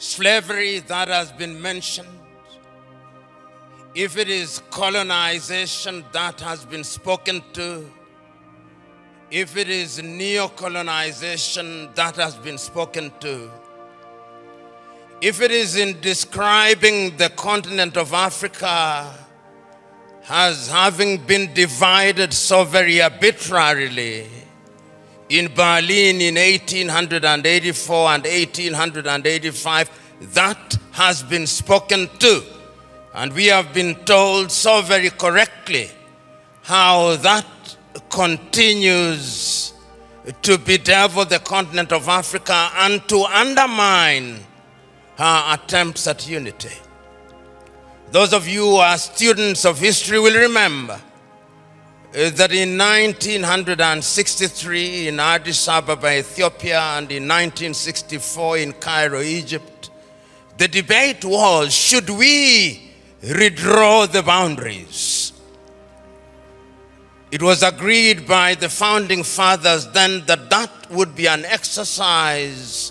slavery that has been mentioned, if it is colonization that has been spoken to, if it is neocolonization that has been spoken to, if it is in describing the continent of Africa as having been divided so very arbitrarily in Berlin in 1884 and 1885, that has been spoken to. And we have been told so very correctly how that continues to bedevil the continent of Africa and to undermine her attempts at unity. Those of you who are students of history will remember that in 1963 in Addis Ababa, Ethiopia, and in 1964 in Cairo, Egypt, the debate was, should we redraw the boundaries? It was agreed by the founding fathers then that that would be an exercise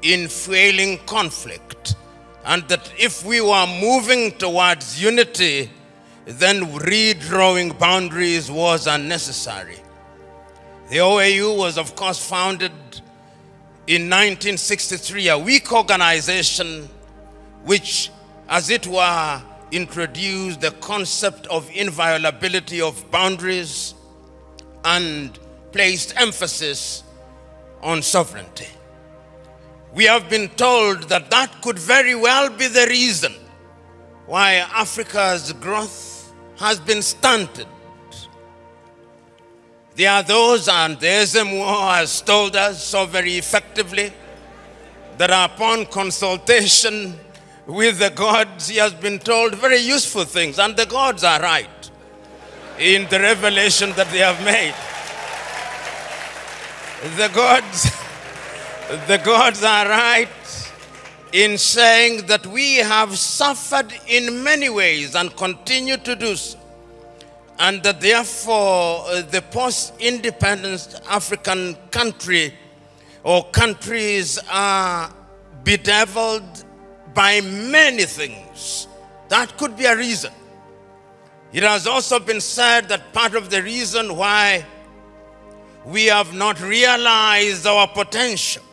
in fueling conflict, and that if we were moving towards unity, then redrawing boundaries was unnecessary. The OAU was, of course, founded in 1963, a weak organization which, as it were, introduced the concept of inviolability of boundaries and placed emphasis on sovereignty. We have been told that that could very well be the reason why Africa's growth has been stunted. There are those, and the SMO has told us so very effectively, that upon consultation with the gods, he has been told very useful things, and the gods are right in the revelation that they have made. The gods are right in saying that we have suffered in many ways and continue to do so, and that therefore the post-independence African country or countries are bedeviled by many things. That could be a reason. It has also been said that part of the reason why we have not realized our potential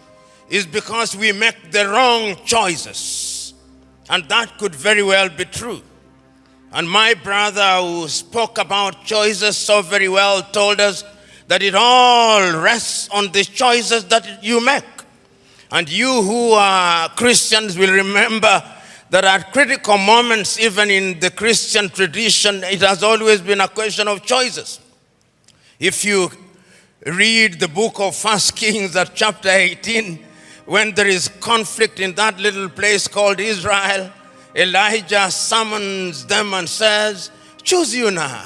is because we make the wrong choices. And that could very well be true. And my brother who spoke about choices so very well told us that it all rests on the choices that you make. And you who are Christians will remember that at critical moments, even in the Christian tradition, it has always been a question of choices. If you read the book of 1 Kings at chapter 18, when there is conflict in that little place called Israel, Elijah summons them and says, choose you now.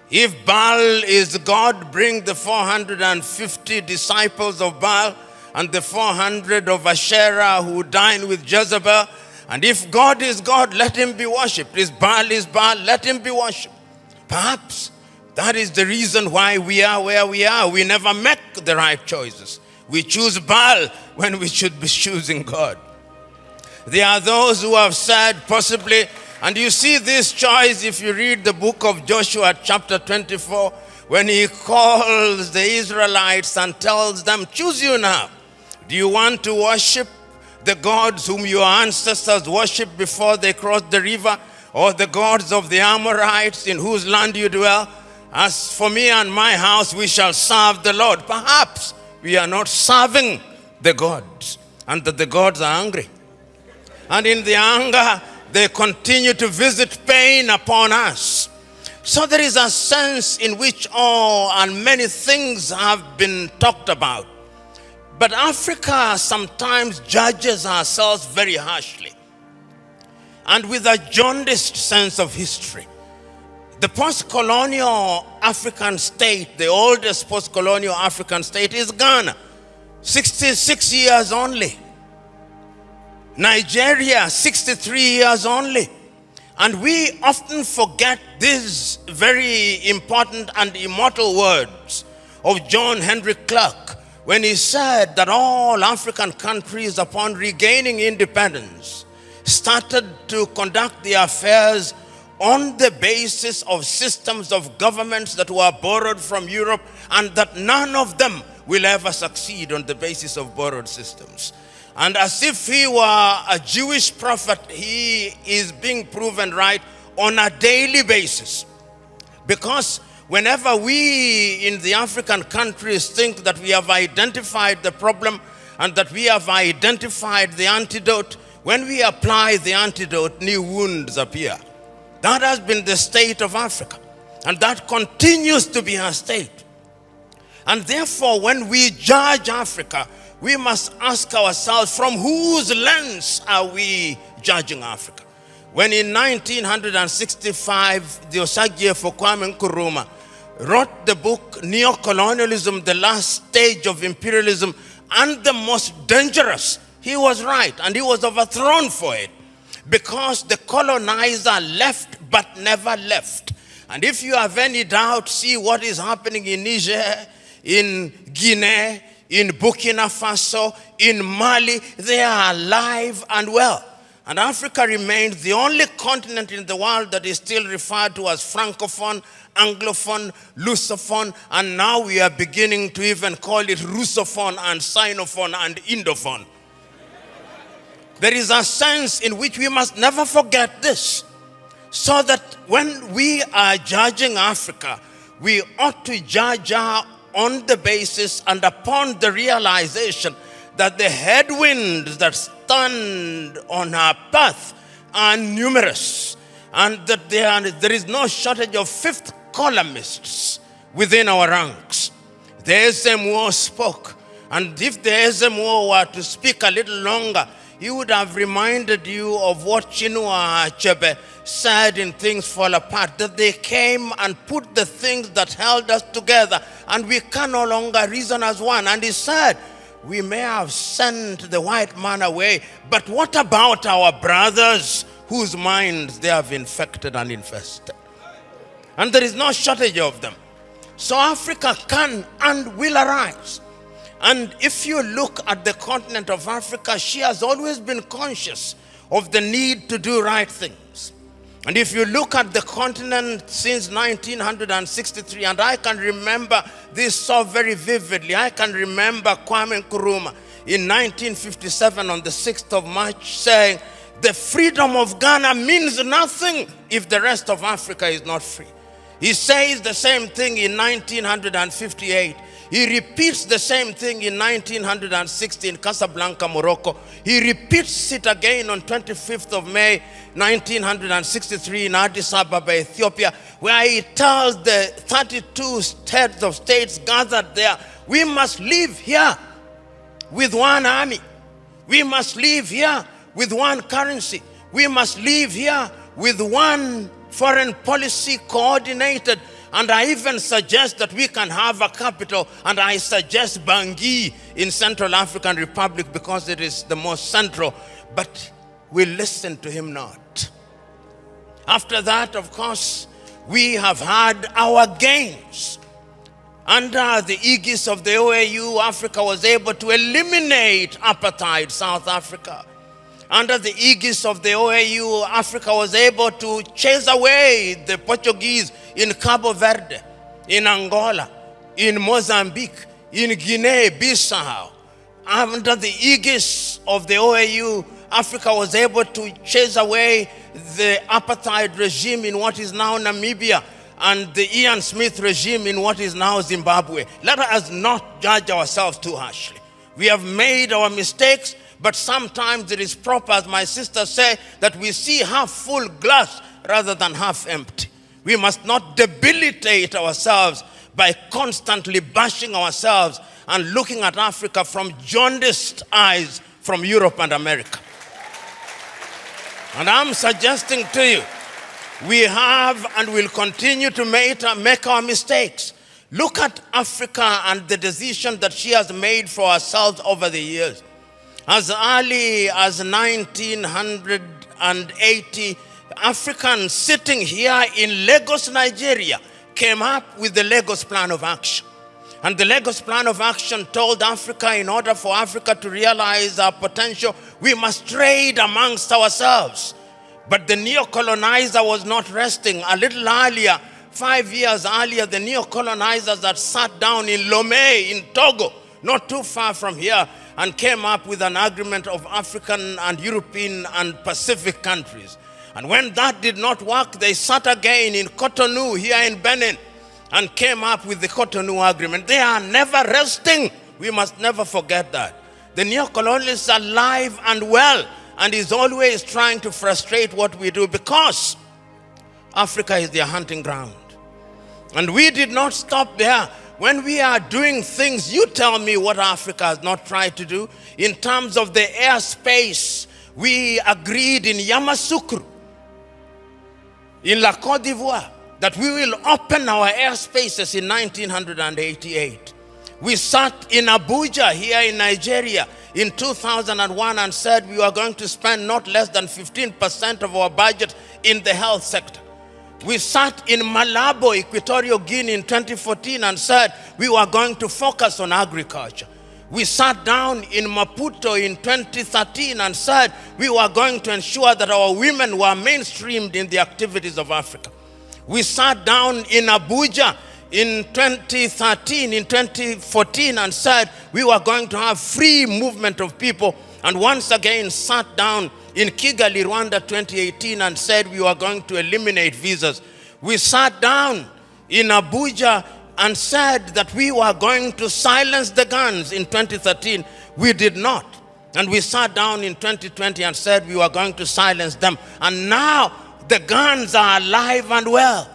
If Baal is God, bring the 450 disciples of Baal and the 400 of Asherah who dined with Jezebel. And if God is God, let him be worshipped. If Baal is Baal, let him be worshipped. Perhaps that is the reason why we are where we are. We never make the right choices. We choose Baal when we should be choosing God. There are those who have said possibly, and you see this choice if you read the book of Joshua chapter 24, when he calls the Israelites and tells them, choose you now. Do you want to worship the gods whom your ancestors worshipped before they crossed the river, or the gods of the Amorites in whose land you dwell? As for me and my house, we shall serve the Lord. Perhaps we are not serving the gods, and that the gods are angry. And in the anger, they continue to visit pain upon us. So there is a sense in which all and many things have been talked about. But Africa sometimes judges ourselves very harshly and with a jaundiced sense of history. The post-colonial African state, the oldest post-colonial African state is Ghana, 66 years only. Nigeria, 63 years only. And we often forget these very important and immortal words of John Henry Clark, when he said that all African countries, upon regaining independence, started to conduct their affairs on the basis of systems of governments that were borrowed from Europe, and that none of them will ever succeed on the basis of borrowed systems. And as if he were a Jewish prophet, he is being proven right on a daily basis. Because whenever we in the African countries think that we have identified the problem and that we have identified the antidote, when we apply the antidote, new wounds appear. That has been the state of Africa, and that continues to be our state. And therefore, when we judge Africa, we must ask ourselves, from whose lens are we judging Africa? When in 1965, the Osagyefo Kwame Nkrumah wrote the book Neocolonialism, the Last Stage of Imperialism, and the Most Dangerous, he was right, and he was overthrown for it, because the colonizer left but never left. And if you have any doubt, see what is happening in Niger, in Guinea, in Burkina Faso, in Mali. They are alive and well. And Africa remains the only continent in the world that is still referred to as Francophone, Anglophone, Lusophone, and now we are beginning to even call it Russophone and Sinophone and Indophone. There is a sense in which we must never forget this, so that when we are judging Africa, we ought to judge her on the basis and upon the realization that the headwinds that stand on our path are numerous, and that there is no shortage of fifth columnists within our ranks. The SMO spoke, and if the SMO were to speak a little longer, he would have reminded you of what Chinua Achebe said in Things Fall Apart, that they came and put the things that held us together, and we can no longer reason as one. And he said, we may have sent the white man away, but what about our brothers whose minds they have infected and infested? And there is no shortage of them. So Africa can and will arise. And if you look at the continent of Africa, she has always been conscious of the need to do right things. And if you look at the continent since 1963, and I can remember this so very vividly, I can remember Kwame Nkrumah in 1957 on the 6th of March saying, the freedom of Ghana means nothing if the rest of Africa is not free. He says the same thing in 1958. He repeats the same thing in 1960 in Casablanca, Morocco. He repeats it again on 25th of May, 1963 in Addis Ababa, Ethiopia, where he tells the 32 heads of states gathered there, we must live here with one army. We must live here with one currency. We must live here with one foreign policy coordinated. And I even suggest that we can have a capital, and I suggest Bangui in Central African Republic because it is the most central. But we listen to him not. After that, of course, we have had our gains. Under the aegis of the OAU, Africa was able to eliminate apartheid South Africa. Under the aegis of the OAU, Africa was able to chase away the Portuguese in Cabo Verde, in Angola, in Mozambique, in Guinea-Bissau. Under the aegis of the OAU, Africa was able to chase away the apartheid regime in what is now Namibia and the Ian Smith regime in what is now Zimbabwe. Let us not judge ourselves too harshly. We have made our mistakes, but sometimes it is proper, as my sister said, that we see half full glass rather than half empty. We must not debilitate ourselves by constantly bashing ourselves and looking at Africa from jaundiced eyes from Europe and America. And I'm suggesting to you, we have and will continue to make our mistakes. Look at Africa and the decision that she has made for herself over the years. As early as 1980, Africans sitting here in Lagos, Nigeria, came up with the Lagos Plan of Action. And the Lagos Plan of Action told Africa, in order for Africa to realize our potential, we must trade amongst ourselves. But the neocolonizer was not resting. A little earlier, 5 years earlier, the neocolonizers had sat down in Lomé in Togo, not too far from here, and came up with an agreement of African and European and Pacific countries. And when that did not work, they sat again in Cotonou here in Benin and came up with the Cotonou Agreement. They are never resting. We must never forget that. The neocolonialists are alive and well, and is always trying to frustrate what we do, because Africa is their hunting ground. And we did not stop there. When we are doing things, you tell me what Africa has not tried to do. In terms of the airspace, we agreed in Yamoussoukro, in La Côte d'Ivoire, that we will open our airspaces in 1988. We sat in Abuja here in Nigeria in 2001 and said we were going to spend not less than 15% of our budget in the health sector. We sat in Malabo, Equatorial Guinea in 2014 and said we were going to focus on agriculture. We sat down in Maputo in 2013 and said we were going to ensure that our women were mainstreamed in the activities of Africa. We sat down in Abuja in 2014 and said we were going to have free movement of people, and once again sat down in Kigali, Rwanda 2018 and said we were going to eliminate visas. We sat down in Abuja and said that we were going to silence the guns in 2013. We did not. And we sat down in 2020 and said we were going to silence them. And now the guns are alive and well.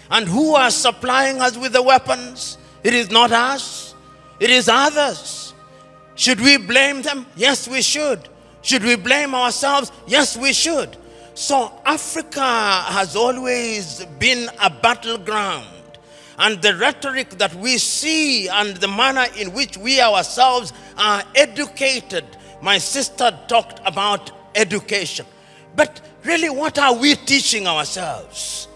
And who are supplying us with the weapons? It is not us. It is others. Should we blame them? Yes, we should. Should we blame ourselves? Yes, we should. So Africa has always been a battleground. And the rhetoric that we see and the manner in which we ourselves are educated. My sister talked about education. But really, what are we teaching ourselves?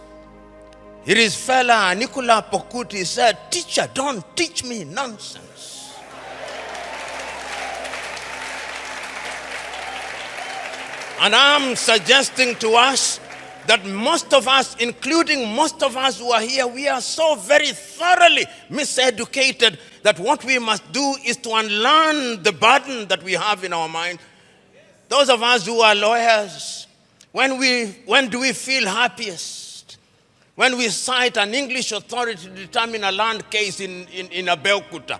It is fella Nicola Pokuti said, "Teacher, don't teach me nonsense." And I'm suggesting to us that most of us, including most of us who are here, we are so very thoroughly miseducated that what we must do is to unlearn the burden that we have in our mind. Those of us who are lawyers, when do we feel happiest? When we cite an English authority to determine a land case in Abeokuta.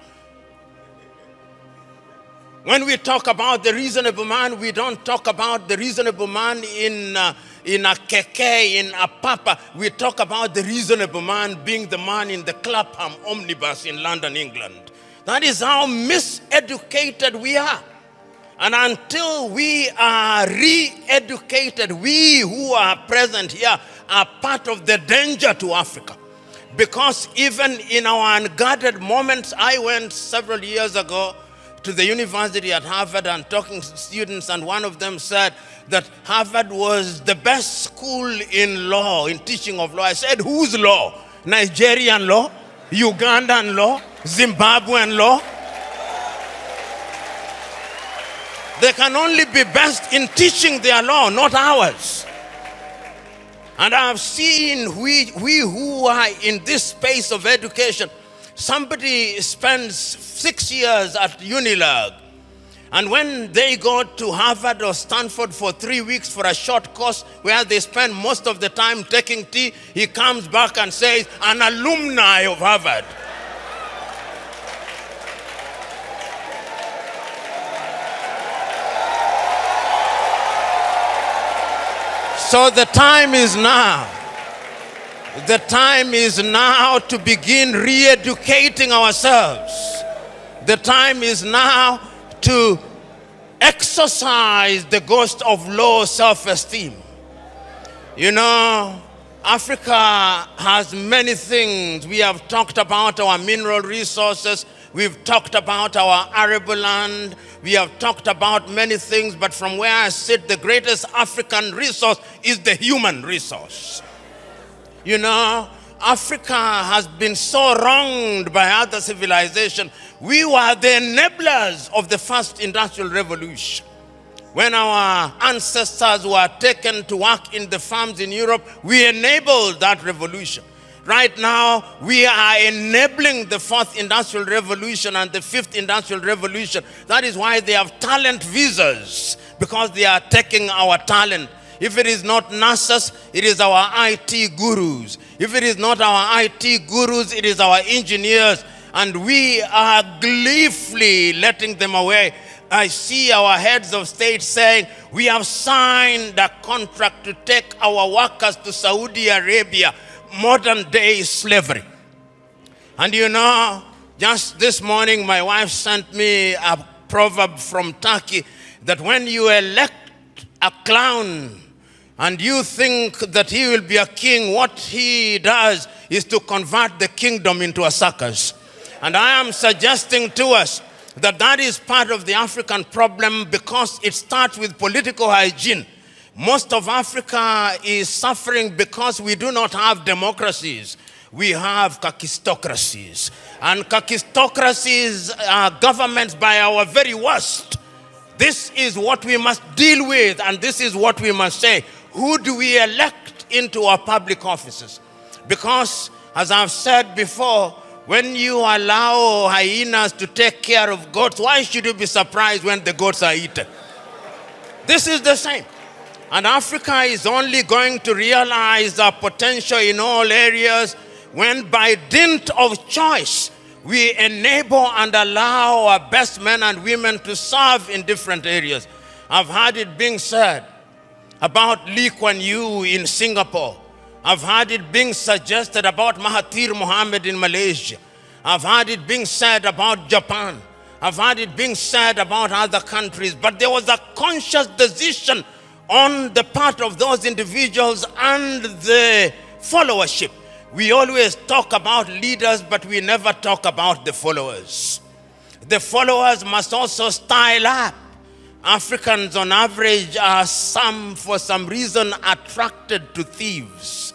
When we talk about the reasonable man, we don't talk about the reasonable man in a keke, in a papa. We talk about the reasonable man being the man in the Clapham omnibus in London, England. That is how miseducated we are. And until we are re-educated, we who are present here are part of the danger to Africa. Because even in our unguarded moments, I went several years ago to the university at Harvard and talking to students, and one of them said that Harvard was the best school in law, in teaching of law. I said, whose law? Nigerian law? Ugandan law? Zimbabwean law? They can only be best in teaching their law, not ours. And I've seen we who are in this space of education, somebody spends 6 years at Unilag, and when they go to Harvard or Stanford for 3 weeks for a short course where they spend most of the time taking tea, he comes back and says, an alumni of Harvard. So the time is now. The time is now to begin re-educating ourselves. The time is now to exercise the ghost of low self-esteem. You know, Africa has many things. We have talked about our mineral resources. We've talked about our arable land. We have talked about many things, but from where I sit, the greatest African resource is the human resource. You know, Africa has been so wronged by other civilizations. We were the enablers of the first industrial revolution. When our ancestors were taken to work in the farms in Europe, we enabled that revolution. Right now, we are enabling the fourth industrial revolution and the fifth industrial revolution. That is why they have talent visas, because they are taking our talent. If it is not nurses, it is our IT gurus. If it is not our IT gurus, it is our engineers. And we are gleefully letting them away. I see our heads of state saying, we have signed a contract to take our workers to Saudi Arabia, modern day slavery. And you know, just this morning, my wife sent me a proverb from Turkey that when you elect a clown and you think that he will be a king, what he does is to convert the kingdom into a circus. And I am suggesting to us that that is part of the African problem, because it starts with political hygiene. Most of Africa is suffering because we do not have democracies. We have kakistocracies. And kakistocracies are governments by our very worst. This is what we must deal with, and this is what we must say. Who do we elect into our public offices? Because, as I've said before, when you allow hyenas to take care of goats, why should you be surprised when the goats are eaten? This is the same. And Africa is only going to realize our potential in all areas when, by dint of choice, we enable and allow our best men and women to serve in different areas. I've heard it being said about Lee Kuan Yew in Singapore. I've heard it being suggested about Mahathir Mohamad in Malaysia. I've heard it being said about Japan. I've heard it being said about other countries. But there was a conscious decision on the part of those individuals and the followership. We always talk about leaders, but we never talk about the followers. The followers must also style up. Africans on average are for some reason attracted to thieves.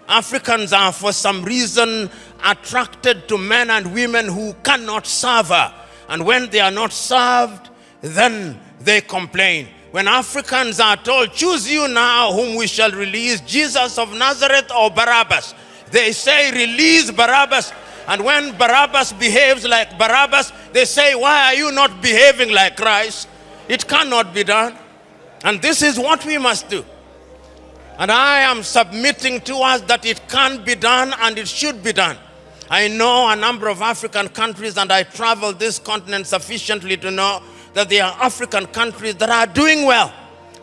Africans are for some reason attracted to men and women who cannot serve her. And when they are not served, then they complain. When Africans are told, choose you now whom we shall release, Jesus of Nazareth or Barabbas, they say, release Barabbas. And when Barabbas behaves like Barabbas, they say, why are you not behaving like Christ? It cannot be done. And this is what we must do. And I am submitting to us that it can be done and it should be done. I know a number of African countries, and I travel this continent sufficiently to know that there are African countries that are doing well.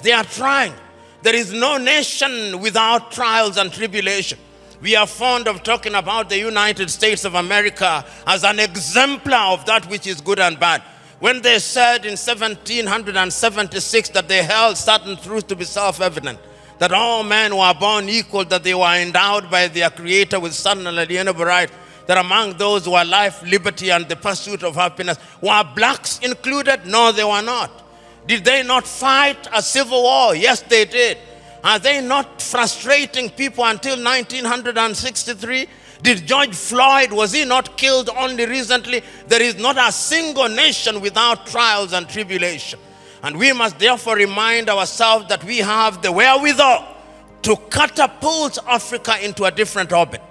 They are trying. There is no nation without trials and tribulation. We are fond of talking about the United States of America as an exemplar of that which is good and bad. When they said in 1776 that they held certain truths to be self-evident, that all men were born equal, that they were endowed by their Creator with certain unalienable right, that among those who are life, liberty, and the pursuit of happiness, were blacks included? No, they were not. Did they not fight a civil war? Yes, they did. Are they not frustrating people until 1963? Did George Floyd, was he not killed only recently? There is not a single nation without trials and tribulation. And we must therefore remind ourselves that we have the wherewithal to catapult Africa into a different orbit.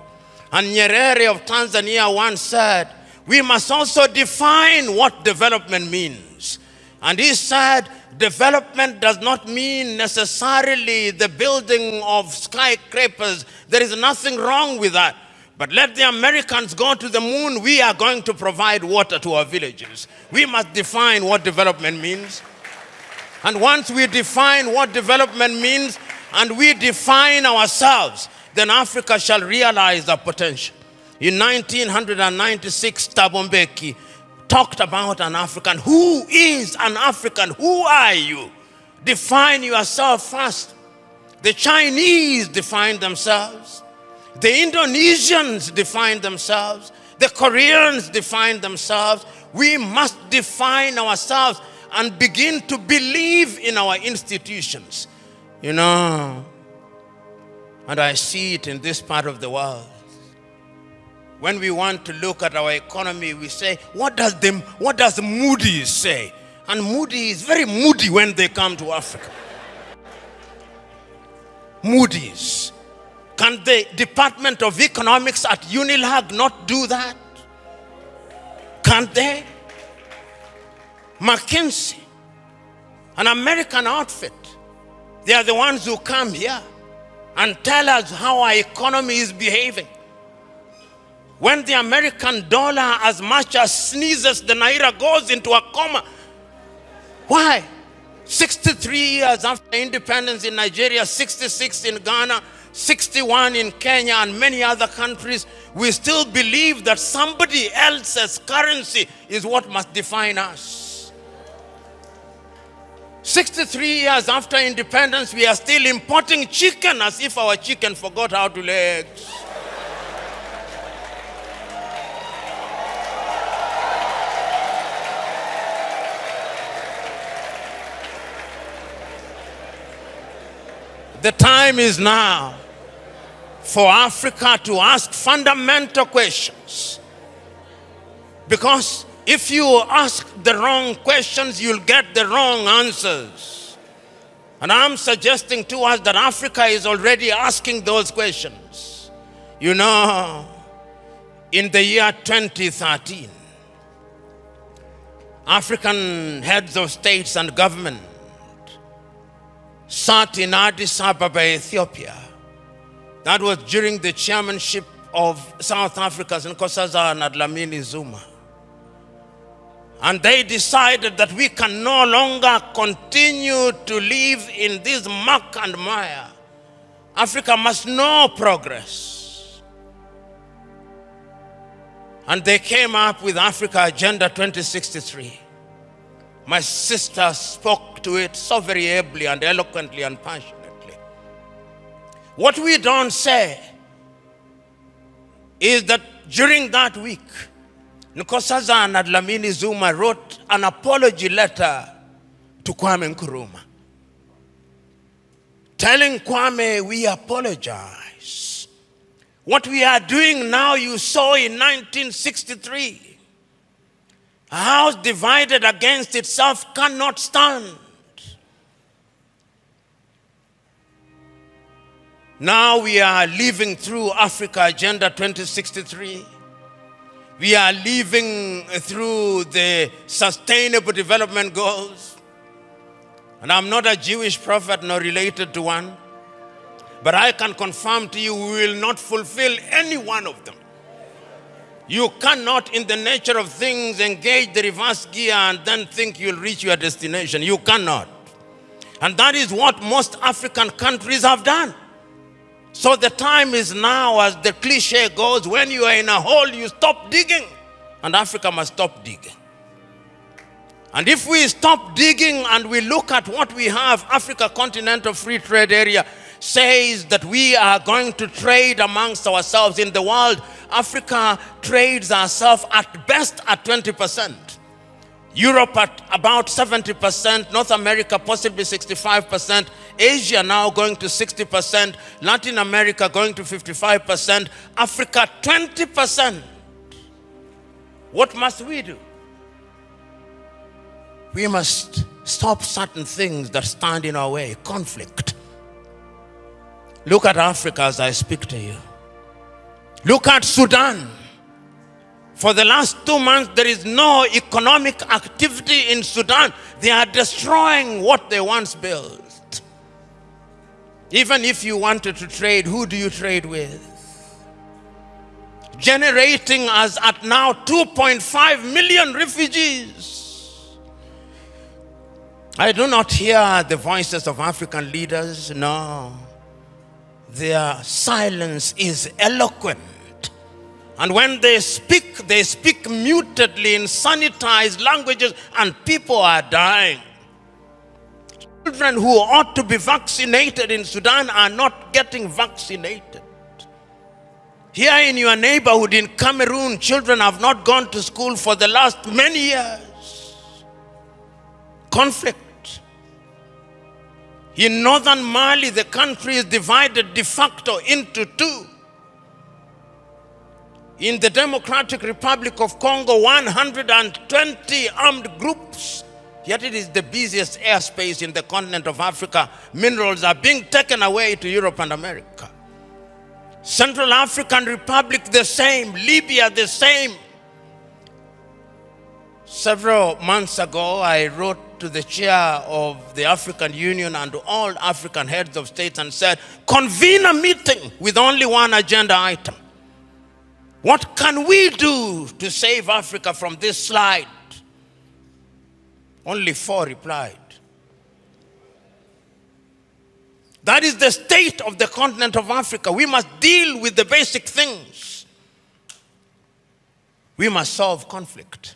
And Nyerere of Tanzania once said, we must also define what development means. And he said, development does not mean necessarily the building of skyscrapers. There is nothing wrong with that. But let the Americans go to the moon. We are going to provide water to our villages. We must define what development means. And once we define what development means and we define ourselves, then Africa shall realize our potential. In 1996, Thabo Mbeki talked about an African. Who is an African? Who are you? Define yourself first. The Chinese define themselves. The Indonesians define themselves. The Koreans define themselves. We must define ourselves and begin to believe in our institutions. You know, and I see it in this part of the world. When we want to look at our economy, we say, what does Moody's say? And Moody's is very moody when they come to Africa. Moody's. Can the Department of Economics at UNILAG not do that? Can't they? McKinsey, an American outfit, they are the ones who come here and tell us how our economy is behaving. When the American dollar as much as sneezes, the naira goes into a coma. Why? 63 years after independence in Nigeria, 66 in Ghana, 61 in Kenya and many other countries, we still believe that somebody else's currency is what must define us. 63 years after independence, we are still importing chicken as if our chicken forgot how to lay eggs. The time is now for Africa to ask fundamental questions. Because if you ask the wrong questions, you'll get the wrong answers. And I'm suggesting to us that Africa is already asking those questions. You know, in the year 2013, African heads of states and government sat in Addis Ababa, Ethiopia. That was during the chairmanship of South Africa's Nkosazana and Dlamini Zuma. And they decided that we can no longer continue to live in this muck and mire. Africa must know progress. And they came up with Africa Agenda 2063. My sister spoke to it so very ably and eloquently and passionately. What we don't say is that during that week, Nkosazana and Dlamini Zuma wrote an apology letter to Kwame Nkrumah, telling Kwame, we apologize. What we are doing now, you saw in 1963. A house divided against itself cannot stand. Now we are living through Africa Agenda 2063. We are living through the Sustainable Development Goals. And I'm not a Jewish prophet nor related to one. But I can confirm to you, we will not fulfill any one of them. You cannot, in the nature of things, engage the reverse gear and then think you'll reach your destination. You cannot. And that is what most African countries have done. So the time is now, as the cliche goes, when you are in a hole, you stop digging. And Africa must stop digging. And if we stop digging and we look at what we have, Africa Continental Free Trade Area says that we are going to trade amongst ourselves in the world. Africa trades ourselves at best at 20%. Europe at about 70%, North America possibly 65%, Asia now going to 60%, Latin America going to 55%, Africa 20%. What must we do? We must stop certain things that stand in our way. Conflict. Look at Africa as I speak to you. Look at Sudan. For the last 2 months, there is no economic activity in Sudan. They are destroying what they once built. Even if you wanted to trade, who do you trade with? Generating as at now 2.5 million refugees. I do not hear the voices of African leaders, no. Their silence is eloquent. And when they speak mutedly in sanitized languages, and people are dying. Children who ought to be vaccinated in Sudan are not getting vaccinated. Here in your neighborhood in Cameroon, children have not gone to school for the last many years. Conflict. In northern Mali, the country is divided de facto into two. In the Democratic Republic of Congo, 120 armed groups. Yet it is the busiest airspace in the continent of Africa. Minerals are being taken away to Europe and America. Central African Republic, the same. Libya, the same. Several months ago, I wrote to the chair of the African Union and to all African heads of states and said, convene a meeting with only one agenda item. What can we do to save Africa from this slide? Only 4 replied. That is the state of the continent of Africa. We must deal with the basic things. We must solve conflict.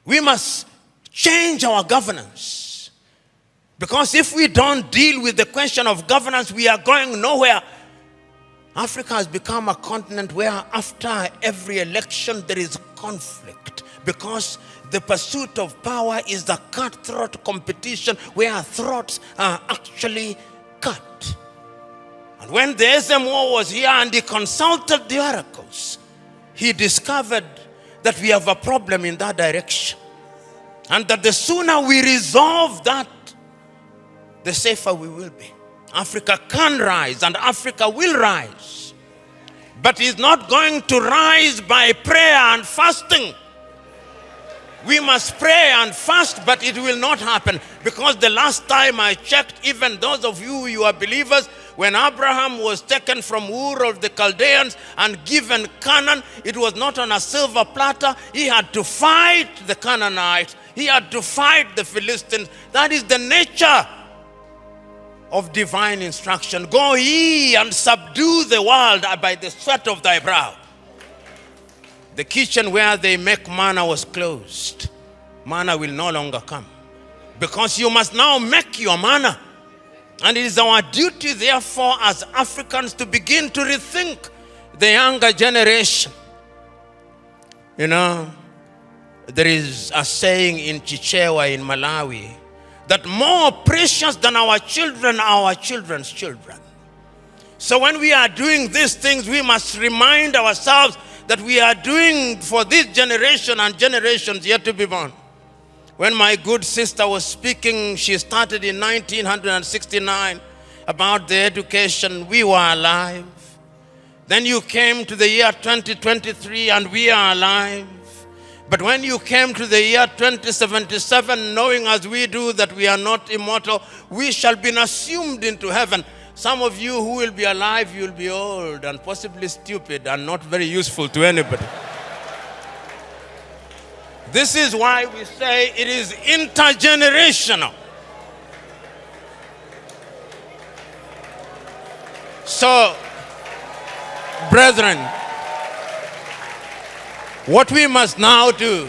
We must change our governance. Because if we don't deal with the question of governance, we are going nowhere. Africa has become a continent where after every election there is conflict. Because the pursuit of power is a cutthroat competition where throats are actually cut. And when the SMO was here and he consulted the oracles, he discovered that we have a problem in that direction. And that the sooner we resolve that, the safer we will be. Africa can rise and Africa will rise. But it's not going to rise by prayer and fasting. We must pray and fast, but it will not happen. Because the last time I checked, even those of you are believers, when Abraham was taken from Ur of the Chaldeans and given Canaan, it was not on a silver platter. He had to fight the Canaanites. He had to fight the Philistines. That is the nature of divine instruction. Go ye and subdue the world by the sweat of thy brow. The kitchen where they make manna was closed. Manna will no longer come. Because you must now make your manna. And it is our duty, therefore, as Africans to begin to rethink the younger generation. You know, there is a saying in Chichewa in Malawi that more precious than our children are our children's children. So when we are doing these things, we must remind ourselves that we are doing for this generation and generations yet to be born. When my good sister was speaking, she started in 1969 about the education. We were alive. Then you came to the year 2023 and we are alive. But when you came to the year 2077, knowing as we do that we are not immortal, we shall be assumed into heaven. Some of you who will be alive, you will be old and possibly stupid and not very useful to anybody. This is why we say it is intergenerational. So, brethren, what we must now do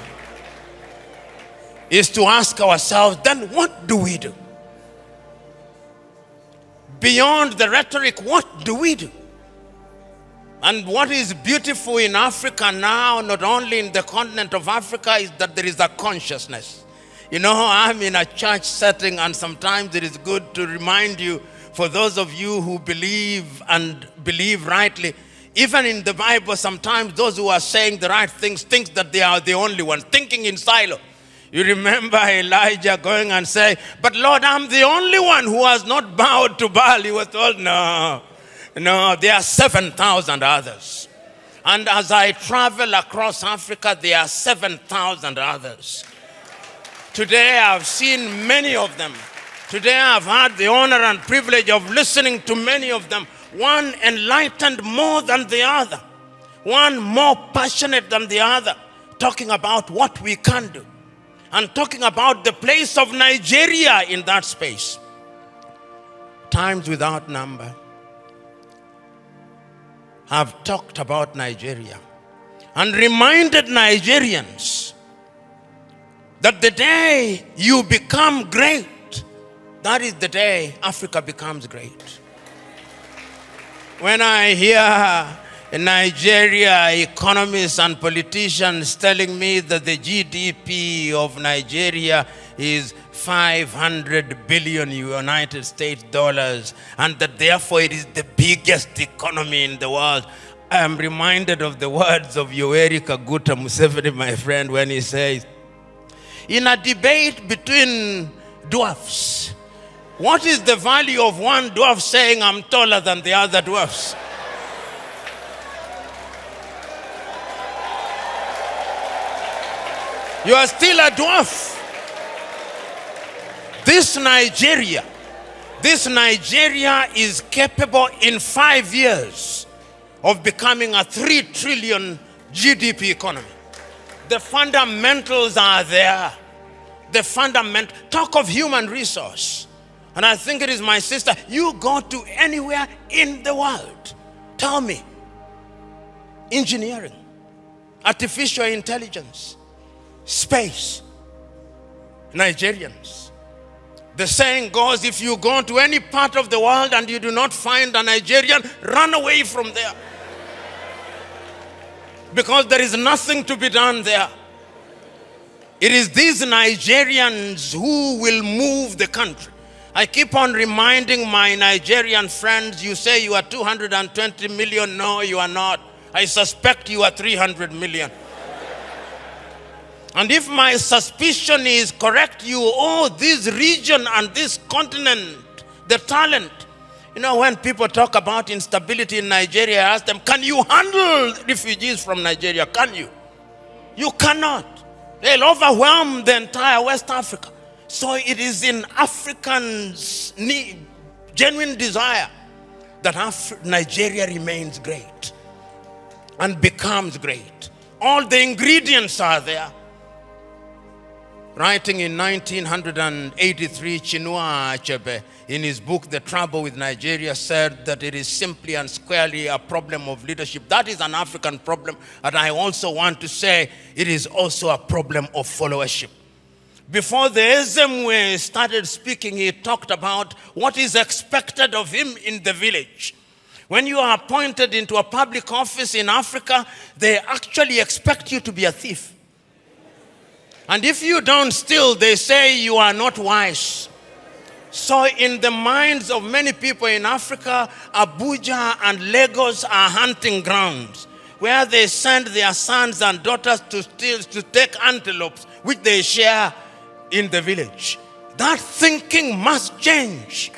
is to ask ourselves, then what do we do? Beyond the rhetoric, what do we do? And what is beautiful in Africa now, not only in the continent of Africa, is that there is a consciousness. You know, I'm in a church setting, and sometimes it is good to remind you, for those of you who believe and believe rightly, even in the Bible, sometimes those who are saying the right things think that they are the only ones, thinking in silo. You remember Elijah going and saying, but Lord, I'm the only one who has not bowed to Baal. He was told, no, there are 7,000 others. And as I travel across Africa, there are 7,000 others. Today I've seen many of them. Today I've had the honor and privilege of listening to many of them. One enlightened more than the other. One more passionate than the other. Talking about what we can do. And talking about the place of Nigeria in that space. Times without number have talked about Nigeria and reminded Nigerians that the day you become great, that is the day Africa becomes great. When I hear in Nigeria, economists and politicians telling me that the GDP of Nigeria is 500 billion United States dollars and that therefore it is the biggest economy in the world, I am reminded of the words of Yoweri Kaguta Museveni, my friend, when he says, in a debate between dwarfs, what is the value of one dwarf saying, I'm taller than the other dwarfs? You are still a dwarf. This Nigeria is capable in 5 years of becoming a 3 trillion GDP economy. The fundamentals are there. Talk of human resource. And I think it is, my sister, you go to anywhere in the world. Tell me, engineering, artificial intelligence, space, Nigerians. The saying goes, if you go to any part of the world and you do not find a Nigerian, run away from there. Because there is nothing to be done there. It is these Nigerians who will move the country. I keep on reminding my Nigerian friends, you say you are 220 million. No, you are not. I suspect you are 300 million. And if my suspicion is correct, you owe this region and this continent the talent. You know, when people talk about instability in Nigeria, I ask them, can you handle refugees from Nigeria? Can you? You cannot. They'll overwhelm the entire West Africa. So it is in Africans' genuine desire that Nigeria remains great and becomes great. All the ingredients are there. Writing in 1983, Chinua Achebe, in his book, The Trouble with Nigeria, said that it is simply and squarely a problem of leadership. That is an African problem, and I also want to say it is also a problem of followership. Before the Ezemwe started speaking, he talked about what is expected of him in the village. When you are appointed into a public office in Africa, they actually expect you to be a thief. And if you don't steal, they say you are not wise. So in the minds of many people in Africa, Abuja and Lagos are hunting grounds where they send their sons and daughters to steal, to take antelopes, which they share in the village. That thinking must change,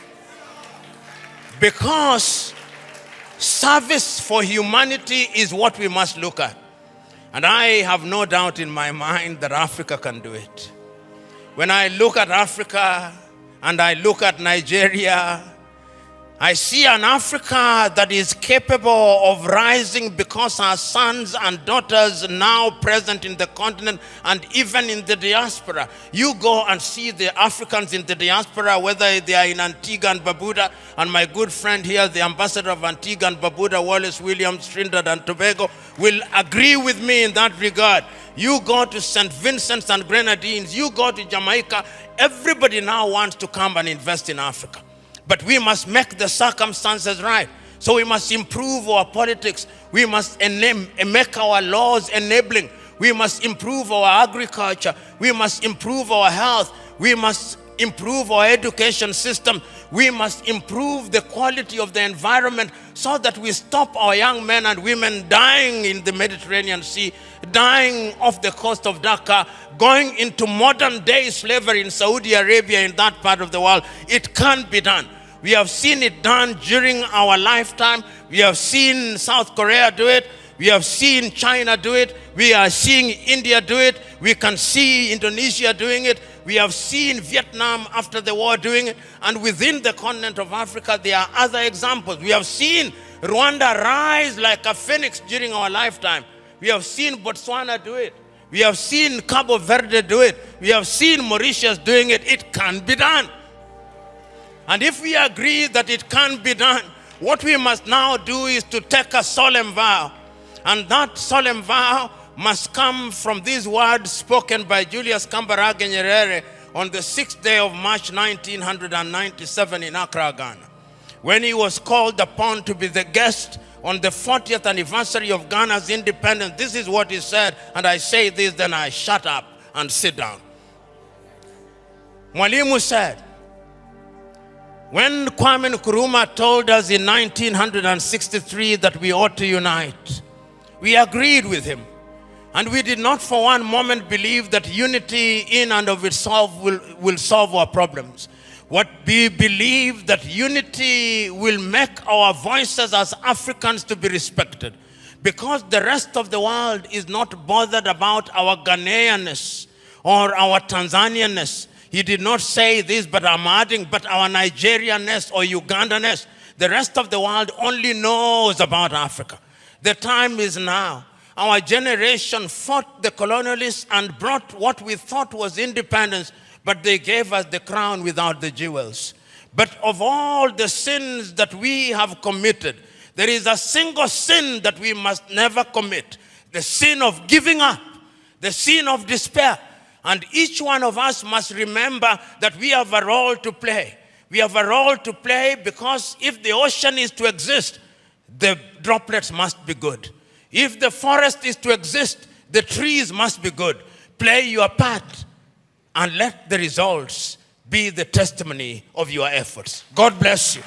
because service for humanity is what we must look at. And I have no doubt in my mind that Africa can do it. When I look at Africa and I look at Nigeria, I see an Africa that is capable of rising because our sons and daughters now present in the continent and even in the diaspora. You go and see the Africans in the diaspora, whether they are in Antigua and Barbuda, and my good friend here, the ambassador of Antigua and Barbuda, Wallace Williams, Trinidad and Tobago, will agree with me in that regard. You go to St. Vincent's and Grenadines, you go to Jamaica, everybody now wants to come and invest in Africa. But we must make the circumstances right. So we must improve our politics. We must make our laws enabling. We must improve our agriculture. We must improve our health. We must improve our education system. We must improve the quality of the environment so that we stop our young men and women dying in the Mediterranean Sea, dying off the coast of Dhaka, going into modern day slavery in Saudi Arabia, in that part of the world. It can be done. We have seen it done during our lifetime. We have seen South Korea do it. We have seen China do it. We are seeing India do it. We can see Indonesia doing it. We have seen Vietnam after the war doing it. And within the continent of Africa, there are other examples. We have seen Rwanda rise like a phoenix during our lifetime. We have seen Botswana do it. We have seen Cabo Verde do it. We have seen Mauritius doing it. It can be done. And if we agree that it can be done, what we must now do is to take a solemn vow. And that solemn vow must come from these words spoken by Julius Kambarage Nyerere on the 6th day of March 1997 in Accra, Ghana, when he was called upon to be the guest on the 40th anniversary of Ghana's independence. This is what he said, and I say this, then I shut up and sit down. Mwalimu said, When Kwame Nkrumah told us in 1963 that we ought to unite, we agreed with him. And we did not for one moment believe that unity in and of itself will solve our problems. What we believe that unity will make our voices as Africans to be respected. Because the rest of the world is not bothered about our Ghanaianness or our Tanzanianness. He did not say this, but I'm adding, but our Nigerianness or Ugandanness. The rest of the world only knows about Africa. The time is now. Our generation fought the colonialists and brought what we thought was independence, but they gave us the crown without the jewels. But of all the sins that we have committed, there is a single sin that we must never commit. The sin of giving up, the sin of despair. And each one of us must remember that we have a role to play. We have a role to play because if the ocean is to exist, the droplets must be good. If the forest is to exist, the trees must be good. Play your part and let the results be the testimony of your efforts. God bless you.